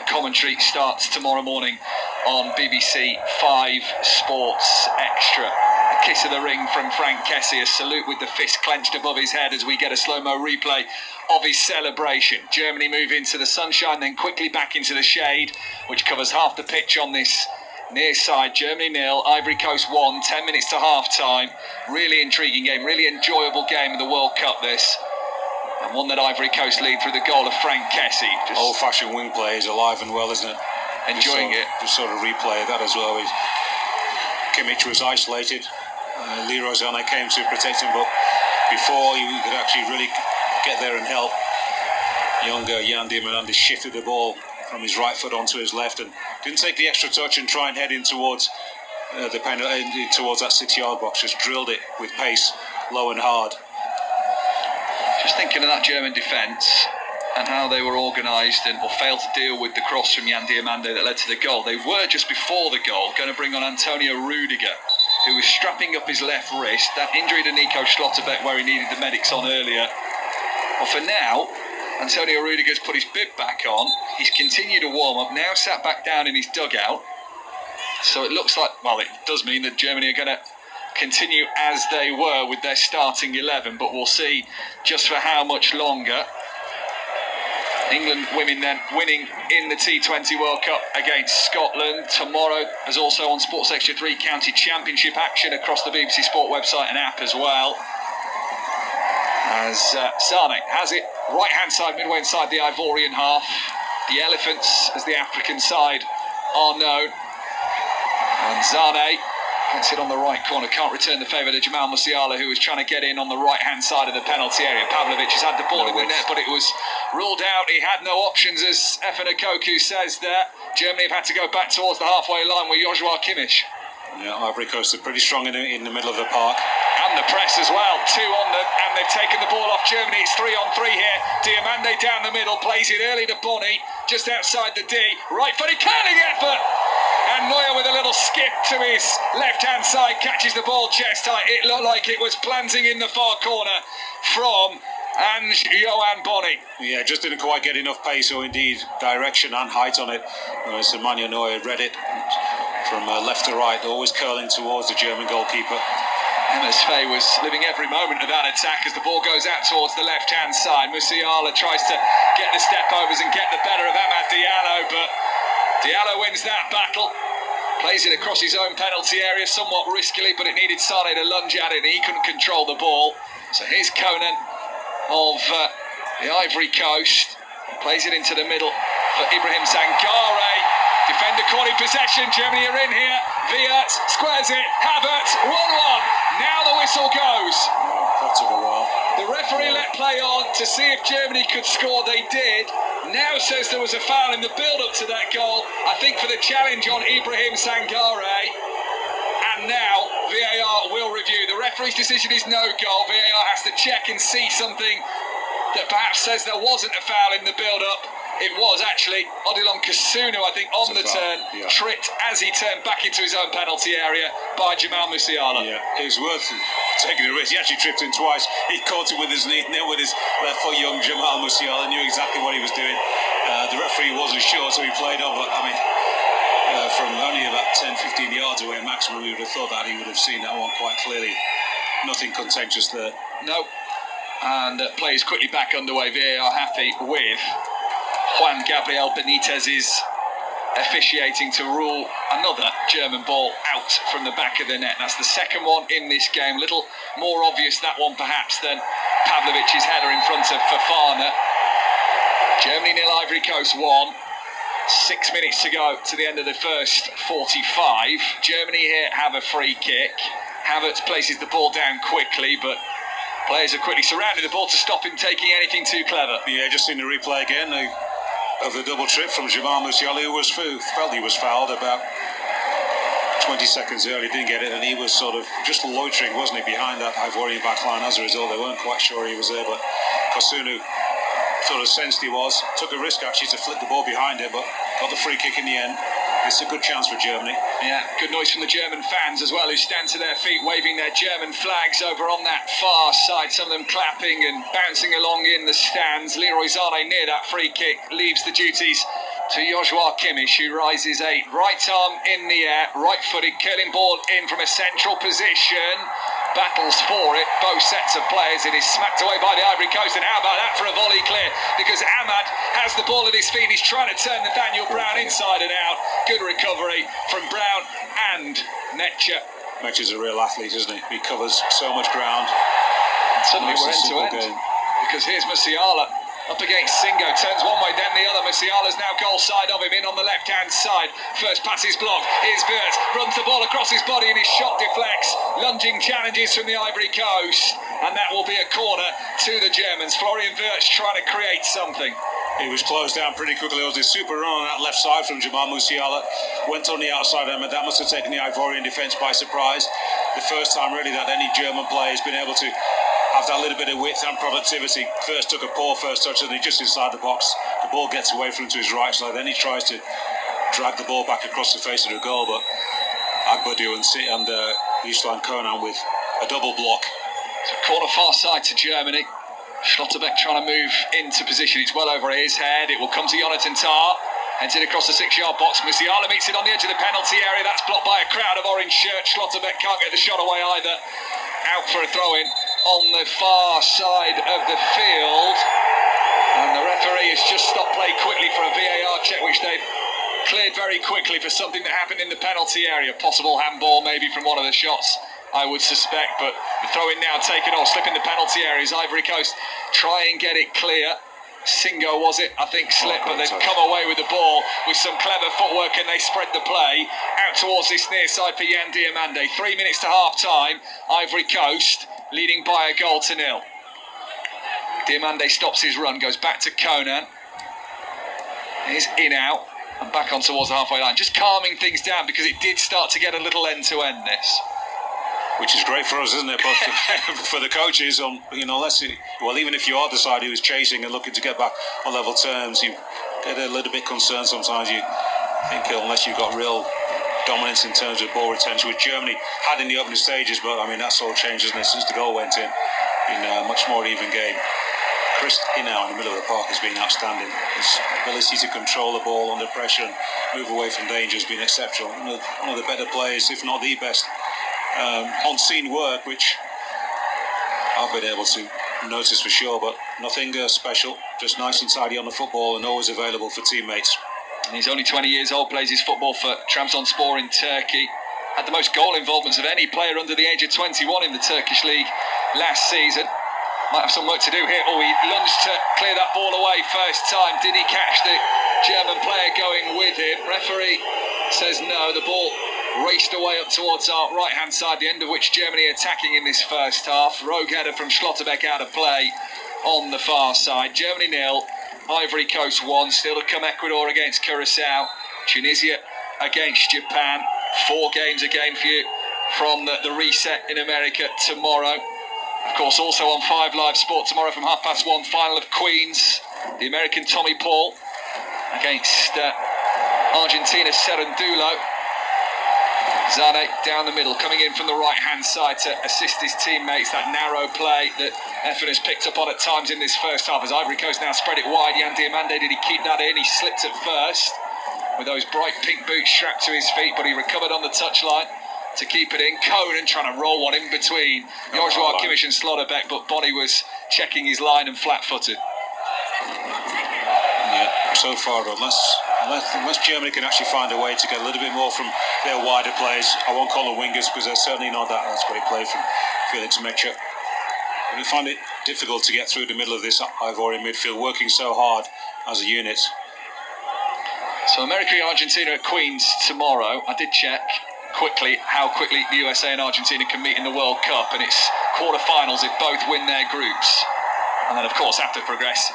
Commentary starts tomorrow morning on BBC 5 Sports Extra. A kiss of the ring from Frank Kessie, a salute with the fist clenched above his head as we get a slow-mo replay of his celebration. Germany move into the sunshine, then quickly back into the shade, which covers half the pitch on this near side. Germany 0, Ivory Coast 1, 10 minutes to half-time. Really intriguing game, really enjoyable game of the World Cup this. And one that Ivory Coast lead through the goal of Frank Kessie. Just old-fashioned wing play is alive and well, isn't it? Enjoying it. Just sort of replay that as well. Kimmich was isolated. Leroy Sané came to protect him, but before he could actually really get there and help, younger Yandy Manandi shifted the ball from his right foot onto his left and didn't take the extra touch and try and head in towards the penalty, towards that 6-yard box. Just drilled it with pace, low and hard. Just thinking of that German defence and how they were organised and or failed to deal with the cross from Jan Diamande that led to the goal. They were just before the goal going to bring on Antonio Rudiger, who was strapping up his left wrist. That injury to Nico Schlotterbeck where he needed the medics on earlier. Well, for now, Antonio Rudiger's put his bib back on. He's continued to warm up, now sat back down in his dugout. So it looks like, well, it does mean that Germany are going to continue as they were with their starting 11, but we'll see just for how much longer. England women then winning in the T20 World Cup against Scotland. Tomorrow is also on Sports Extra 3 County Championship action across the BBC Sport website and app as well. As Sane has it right hand side, midway inside the Ivorian half. The Elephants, as the African side are known. And Zane gets it on the right corner, can't return the favour to Jamal Musiala, who was trying to get in on the right hand side of the penalty area. Pavlovic has had the ball in the net, but it was ruled out. He had no options, as Efan Okoku says there. Germany have had to go back towards the halfway line with Joshua Kimmich. Yeah, Ivory Coast are pretty strong in the middle of the park. And the press as well, 2 on them, and they've taken the ball off Germany. It's 3 on 3 here. Diamande down the middle, plays it early to Bonny, just outside the D. Right footed, curling effort! And Neuer with a little skip to his left-hand side, catches the ball chest high. It looked like it was planting in the far corner from Ange Johan Bonny. Yeah, just didn't quite get enough pace or indeed direction and height on it. So Manuel Neuer read it from left to right, always curling towards the German goalkeeper. MSV was living every moment of that attack as the ball goes out towards the left-hand side. Musiala tries to get the step-overs and get the better of Amad Diallo, but Diallo wins that battle. Plays it across his own penalty area somewhat riskily, but it needed Sane to lunge at it and he couldn't control the ball. So here's Conan of the Ivory Coast. Plays it into the middle for Ibrahim Sangare. Defender caught in possession. Germany are in here. Wirt squares it. Havertz 1-1. Now the whistle goes. That took a while. The referee let play on to see if Germany could score. They did. Now says there was a foul in the build-up to that goal. I think for the challenge on Ibrahim Sangare. And now VAR will review. The referee's decision is no goal. VAR has to check and see something that perhaps says there wasn't a foul in the build-up. It was actually Odilon Kasunu, I think, on the turn, tripped as he turned back into his own penalty area by Jamal Musiala. Yeah, it was worth taking a risk. He actually tripped him twice. He caught it with his knee and then with his left foot. Young Jamal Musiala knew exactly what he was doing. The referee wasn't sure, so he played on. But I mean, from only about 10-15 yards away maximum, we would have thought that he would have seen that one quite clearly. Nothing contentious there. No. And play is quickly back underway. VAR happy with Juan Gabriel Benitez's officiating to rule another German ball out from the back of the net. That's the second one in this game. Little more obvious that one perhaps than Pavlovic's header in front of Fofana. Germany 0, Ivory Coast 1. 6 minutes to go to the end of the first 45. Germany here have a free kick. Havertz places the ball down quickly, but players have quickly surrounded the ball to stop him taking anything too clever. Yeah, just seen the replay again of the double trip from Jamal Musiala, who felt he was fouled about 20 seconds early, didn't get it, and he was sort of just loitering, wasn't he, behind that Ivorian backline. As a result, they weren't quite sure he was there, but Kosunu sort of sensed he was. Took a risk actually to flip the ball behind it, but got the free kick in the end. It's a good chance for Germany. Yeah, good noise from the German fans as well, who stand to their feet waving their German flags over on that far side, some of them clapping and bouncing along in the stands. Leroy Sané near that free kick leaves the duties to Joshua Kimmich, who rises 8. Right arm in the air, right-footed, curling ball in from a central position. Battles for it, both sets of players. It is smacked away by the Ivory Coast, and how about that for a volley clear? Because Ahmad has the ball at his feet. He's trying to turn Nathaniel Brown inside and out. Good recovery from Brown and Netcher. Metcher's a real athlete, isn't he? He covers so much ground. And suddenly we're Nice and end to simple end. game. Because here's Musiala up against Singo, turns one way then the other. Musiala's now goal side of him, in on the left hand side. First pass is blocked, here's Wirtz, runs the ball across his body and his shot deflects. Lunging challenges from the Ivory Coast, and that will be a corner to the Germans. Florian Wirtz trying to create something. He was closed down pretty quickly. It was a super run on that left side from Jamal Musiala. Went on the outside, and that must have taken the Ivorian defence by surprise. The first time really that any German player has been able to have that little bit of width and productivity. First took a poor first touch, and he just inside the box. The ball gets away from him to his right side. Then he tries to drag the ball back across the face of the goal, but Agbadu and Island Conan with a double block. So corner far side to Germany. Schlotterbeck trying to move into position. It's well over his head. It will come to Jonathan Tah. Heads it across the 6-yard box. Musiala meets it on the edge of the penalty area. That's blocked by a crowd of orange shirts. Schlotterbeck can't get the shot away either. Out for a throw-in on the far side of the field. And the referee has just stopped play quickly for a VAR check, which they've cleared very quickly for something that happened in the penalty area. Possible handball maybe from one of the shots, I would suspect, but the throw-in now taken off, slipping the penalty areas. Ivory Coast try and get it clear. Singo was it, I think, slipped, but they've come away with the ball with some clever footwork, and they spread the play out towards this near side for Yan Diomande. 3 minutes to half-time, Ivory Coast leading by a goal to nil. Diomande stops his run, goes back to Conan. He's in out and back on towards the halfway line, just calming things down, because it did start to get a little end-to-end, this. Which is great for us, isn't it? But for the coaches, even if you are the side who is chasing and looking to get back on level terms, you get a little bit concerned sometimes. You think unless you've got real dominance in terms of ball retention, which Germany had in the opening stages, but I mean that's all changed, isn't it, since the goal went in a much more even game. Chris Inau in the middle of the park has been outstanding. His ability to control the ball under pressure and move away from danger has been exceptional. One of the better players, if not the best. On-scene work, which I've been able to notice for sure, but nothing special, just nice and tidy on the football and always available for teammates. And he's only 20 years old, plays his football for Trabzonspor in Turkey. Had the most goal involvements of any player under the age of 21 in the Turkish league last season. Might have some work to do here. Oh, he lunged to clear that ball away first time. Did he catch the German player going with him? Referee says no. The ball raced away up towards our right-hand side, the end of which Germany attacking in this first half. Rogue header from Schlotterbeck out of play on the far side. Germany 0, Ivory Coast 1. Still to come Ecuador against Curacao. Tunisia against Japan. 4 games again for you from the reset in America tomorrow. Of course, also on 5 Live Sport tomorrow from 1:30, final of Queens. The American Tommy Paul against Argentina's Cerundolo. Zane down the middle, coming in from the right-hand side to assist his teammates. That narrow play that Effin has picked up on at times in this first half. As Ivory Coast now spread it wide, Yan Diomande, did he keep that in? He slipped at first with those bright pink boots strapped to his feet, but he recovered on the touchline to keep it in. Conan trying to roll one in between Joshua Kimmich and Schlotterbeck, but Bonnie was checking his line and flat-footed. Yeah, so far, unless Germany can actually find a way to get a little bit more from their wider players, I won't call them wingers because they're certainly not that. That's great play from Felix Metcher. But we find it difficult to get through the middle of this Ivorian midfield, working so hard as a unit. So America and Argentina at Queens tomorrow. I did check quickly how quickly the USA and Argentina can meet in the World Cup, and it's quarter-finals if both win their groups. And then, of course, have to progress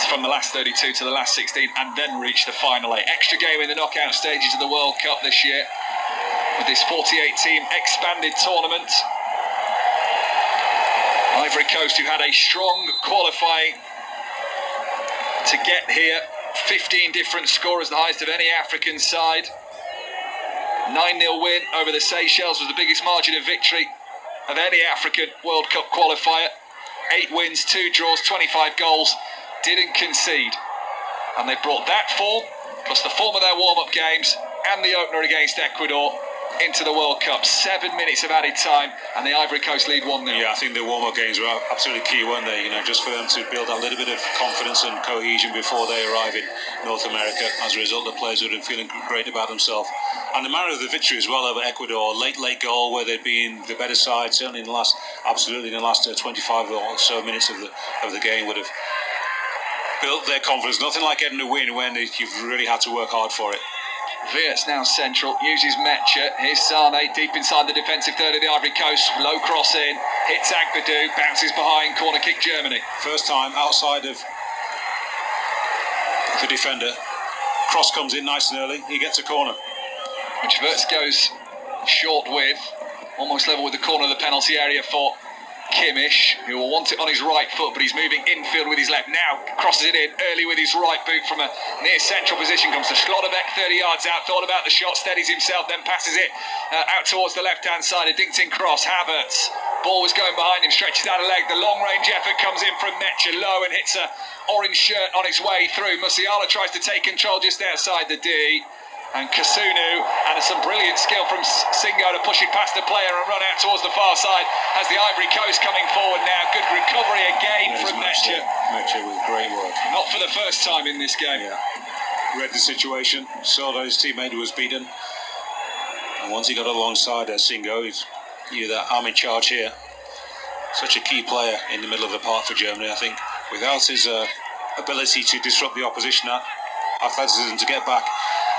from the last 32 to the last 16 and then reach the final 8. Extra game in the knockout stages of the World Cup this year with this 48-team expanded tournament. Ivory Coast, who had a strong qualifying to get here. 15 different scorers, the highest of any African side. 9-0 win over the Seychelles was the biggest margin of victory of any African World Cup qualifier. 8 wins, 2 draws, 25 goals, didn't concede. And they brought that form, plus the form of their warm-up games and the opener against Ecuador, into the World Cup. 7 minutes of added time, and the Ivory Coast lead 1-0. Yeah, I think the warm-up games were absolutely key, weren't they? You know, just for them to build a little bit of confidence and cohesion before they arrive in North America. As a result, the players would have been feeling great about themselves. And the manner of the victory as well over Ecuador, late goal where they'd been the better side, certainly in the last 25 or so minutes of the game, would have built their confidence. Nothing like getting a win when you've really had to work hard for it. Wiertz now central, uses Mecha. Here's Sane deep inside the defensive third of the Ivory Coast. Low cross in, hits Agbadou, bounces behind, corner kick Germany. First time outside of the defender. Cross comes in nice and early, he gets a corner. Which Wiertz goes short with, almost level with the corner of the penalty area for Kimmich, who will want it on his right foot, but he's moving infield with his left. Now crosses it in early with his right boot from a near central position. Comes to Schlotterbeck, 30 yards out. Thought about the shot, steadies himself, then passes it out towards the left-hand side. A dinked-in cross. Havertz, ball was going behind him, stretches out a leg. The long-range effort comes in from Mecha, low, and hits a orange shirt on its way through. Musiala tries to take control just outside the D. And Kasunu, and some brilliant skill from Singo to push it past the player and run out towards the far side as the Ivory Coast coming forward now. Good recovery again from Mecha. Mecha with great work. Not for the first time in this game. Yeah. Read the situation, saw that his teammate was beaten. And once he got alongside Singo, he knew that I'm in charge here. Such a key player in the middle of the park for Germany, I think. Without his ability to disrupt the opposition, athleticism to get back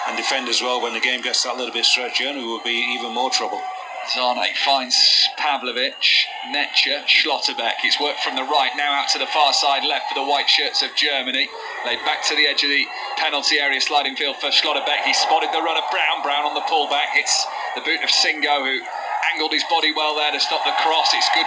and defend as well when the game gets that little bit stretched, Germany will be even more trouble. Zane finds Pavlovic, Mecha, Schlotterbeck. It's worked from the right, now out to the far side left for the white shirts of Germany. Laid back to the edge of the penalty area, sliding field for Schlotterbeck. He spotted the run of Brown on the pullback. Hits the boot of Singo, who angled his body well there to stop the cross. It's good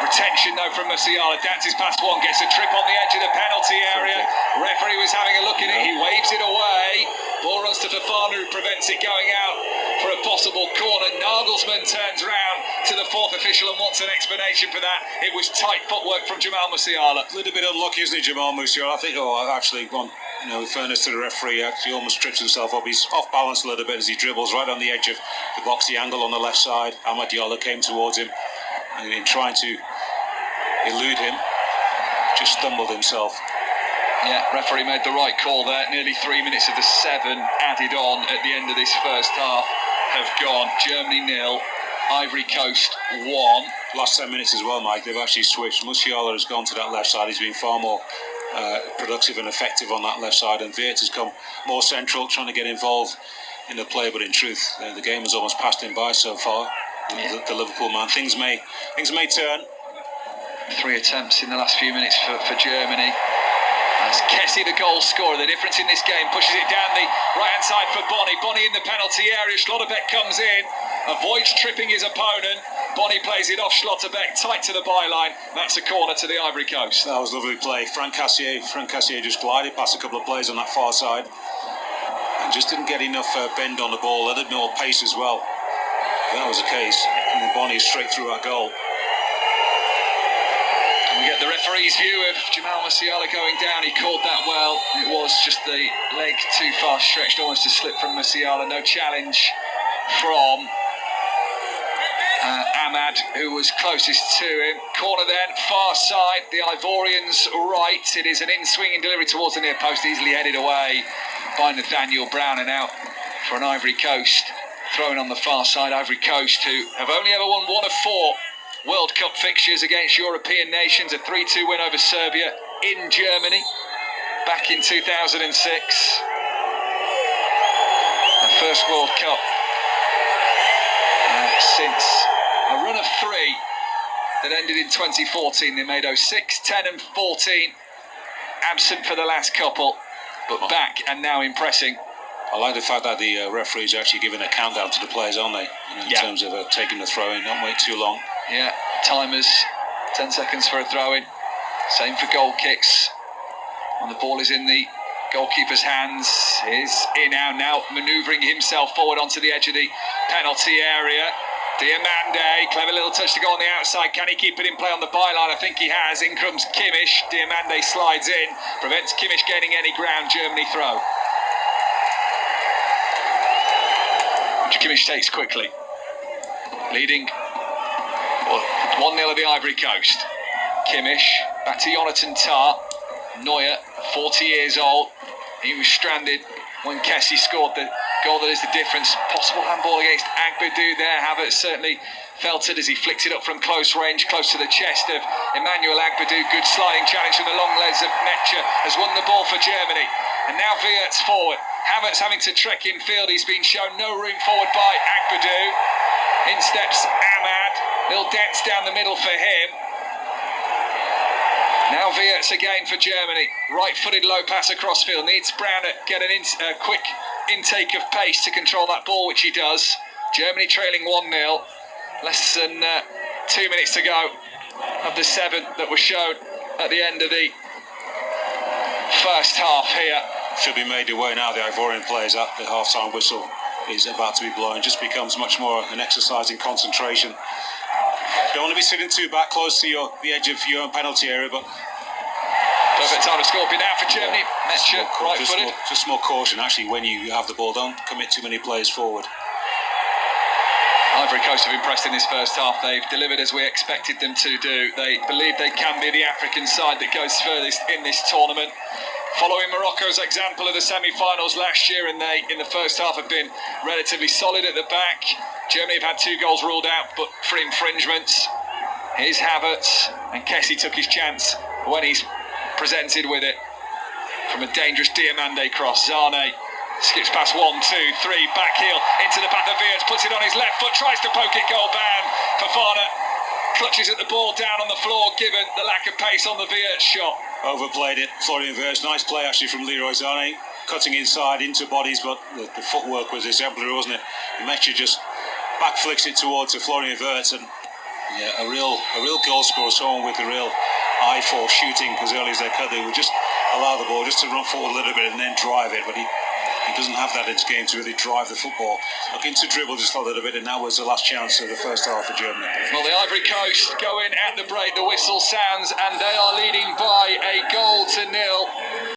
retention though from Musiala. Dances past one, gets a trip on the edge of the penalty area. Referee was having a look at it, he waves it away. Ball runs to Fofana, who prevents it going out for a possible corner. Nagelsmann turns round to the fourth official and wants an explanation for that. It was tight footwork from Jamal Musiala. A little bit unlucky, isn't he, Jamal Musiala? I think, in fairness to the referee, actually almost trips himself up. He's off balance a little bit as he dribbles right on the edge of the box, the angle on the left side. Amad Diallo came towards him, and in trying to elude him, just stumbled himself. Yeah, referee made the right call there. Nearly 3 minutes of the 7 added on at the end of this first half have gone. Germany 0, Ivory Coast 1. Last 10 minutes as well, Mike, they've actually switched. Musiala has gone to that left side. He's been far more productive and effective on that left side, and Wiertz has come more central, trying to get involved in the play, but in truth, the game has almost passed him by so far. Yeah. The Liverpool man. Things may turn. 3 attempts in the last few minutes for Germany. As Kessie, the goal scorer, the difference in this game, pushes it down the right-hand side for Bonny. Bonny in the penalty area. Schlotterbeck comes in, avoids tripping his opponent. Bonny plays it off Schlotterbeck, tight to the byline. That's a corner to the Ivory Coast. That was lovely play. Frank Cassier just glided past a couple of players on that far side and just didn't get enough bend on the ball. A little more pace as well. If that was the case, and then Bonny straight through our goal. We get the referee's view of Jamal Musiala going down. He called that well. It was just the leg too far stretched, almost a slip from Musiala. No challenge from Amad, who was closest to him. Corner then, far side, the Ivorians right. It is an in-swinging delivery towards the near post, easily headed away by Nathaniel Brown, and out for an Ivory Coast. Throwing on the far side, Ivory Coast, who have only ever won 1 of 4 World Cup fixtures against European nations. A 3-2 win over Serbia in Germany back in 2006. The first World Cup since a run of 3 that ended in 2014. They made 06, 10 and 14. Absent for the last couple, but back and now impressing. I like the fact that the referees are actually giving a countdown to the players, aren't they? In terms of taking the throw in, don't wait too long. Yeah, timers, 10 seconds for a throw in. Same for goal kicks. And the ball is in the goalkeeper's hands. Is in now manoeuvring himself forward onto the edge of the penalty area. Diamande, clever little touch to go on the outside. Can he keep it in play on the byline? I think he has. In comes Kimmich. Diamande slides in, prevents Kimmich gaining any ground. Germany throw. Which Kimmich takes quickly. Leading 1-0 at the Ivory Coast. Kimmich back to Jonathan Tah. Neuer, 40 years old. He was stranded when Kessie scored the goal that is the difference. Possible handball against Agbadou there. Havertz certainly felt it as he flicked it up from close range, close to the chest of Emmanuel Agbadou. Good sliding challenge from the long legs of Mecha. Has won the ball for Germany. And now Wirtz forward. Havertz having to trek in field. He's been shown no room forward by Agbadou. In steps Ahmad. Little dance down the middle for him. Now Wirtz again for Germany. Right-footed low pass across field. Needs Brown to get a quick intake of pace to control that ball, which he does. Germany trailing 1-0. Less than 2 minutes to go of the 7 that were shown at the end of the first half here. Should be made aware now. The Ivorian players at the half-time whistle is about to be blown. Just becomes much more an exercise in concentration. Don't want to be sitting too back close to the edge of your own penalty area, but perfect time to score now for Germany. Mecha, right-footed. Just more caution actually when you have the ball. Don't commit too many players forward. Ivory Coast have impressed in this first half. They've delivered as we expected them to do. They believe they can be the African side that goes furthest in this tournament. Following Morocco's example of the semi-finals last year, and they, in the first half, have been relatively solid at the back. Germany have had 2 goals ruled out, but for infringements. Here's Havertz, and Kessie took his chance when he's presented with it. From a dangerous Diamande cross, Zane skips past 1, 2, 3, back heel into the path of Wirtz, puts it on his left foot, tries to poke it, goal ban. Fofana clutches at the ball down on the floor, given the lack of pace on the Wirtz shot. Overplayed it, Florian Wirtz. Nice play actually from Leroy Sané, cutting inside into bodies, but the footwork was exemplary, wasn't it? Mecha just back flicks it towards Florian Wirtz, and yeah, a real goal scorer, someone with a real eye for shooting as early as they could. They would just allow the ball just to run forward a little bit and then drive it, but he doesn't have that in his game to really drive the football. Looking to dribble just a little bit, and that was the last chance of the first half for Germany. Well, the Ivory Coast going at the break. The whistle sounds, and they are leading by a goal to 0.